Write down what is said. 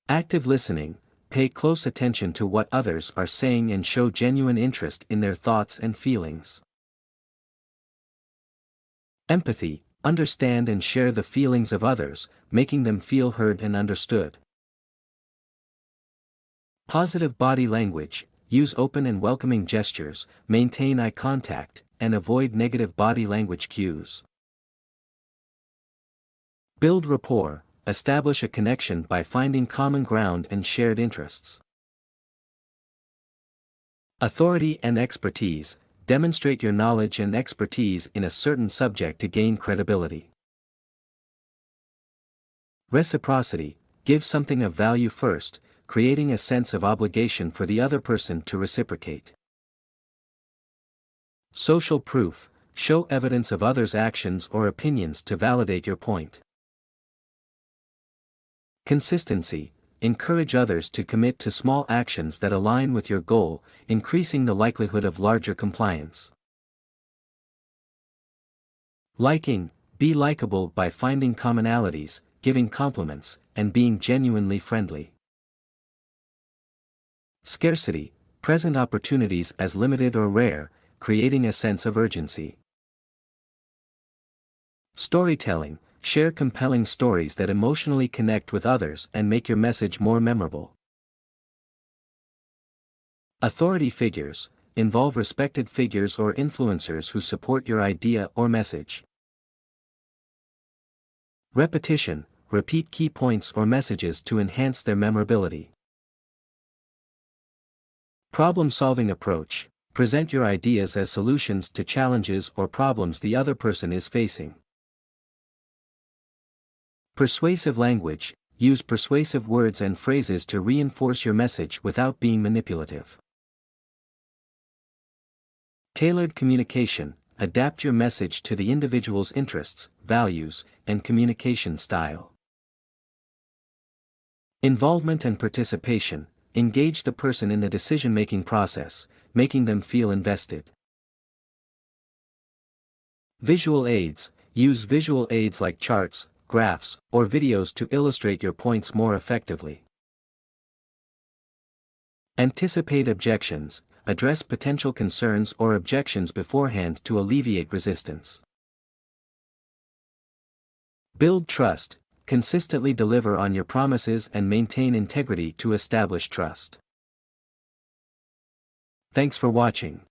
Active listening, pay close attention to what others are saying and show genuine interest in their thoughts and feelings. Empathy, understand and share the feelings of others, making them feel heard and understood. Positive body language, use open and welcoming gestures, maintain eye contact, and avoid negative body language cues. Build rapport, establish a connection by finding common ground and shared interests. Authority and expertise, demonstrate your knowledge and expertise in a certain subject to gain credibility. Reciprocity, give something of value first, creating a sense of obligation for the other person to reciprocate. Social proof, show evidence of others' actions or opinions to validate your point. Consistency, encourage others to commit to small actions that align with your goal, increasing the likelihood of larger compliance. Liking, be likable by finding commonalities, giving compliments, and being genuinely friendly. Scarcity, present opportunities as limited or rare, creating a sense of urgency. Storytelling, share compelling stories that emotionally connect with others and make your message more memorable. Authority figures, involve respected figures or influencers who support your idea or message. Repetition, repeat key points or messages to enhance their memorability. Problem-solving approach, present your ideas as solutions to challenges or problems the other person is facing. Persuasive language, use persuasive words and phrases to reinforce your message without being manipulative. Tailored communication, adapt your message to the individual's interests, values, and communication style. Involvement and participation, engage the person in the decision-making process, making them feel invested. Visual aids, use visual aids like charts, graphs, or videos to illustrate your points more effectively. Anticipate objections, address potential concerns or objections beforehand to alleviate resistance. Build trust, consistently deliver on your promises and maintain integrity to establish trust. Thanks for watching.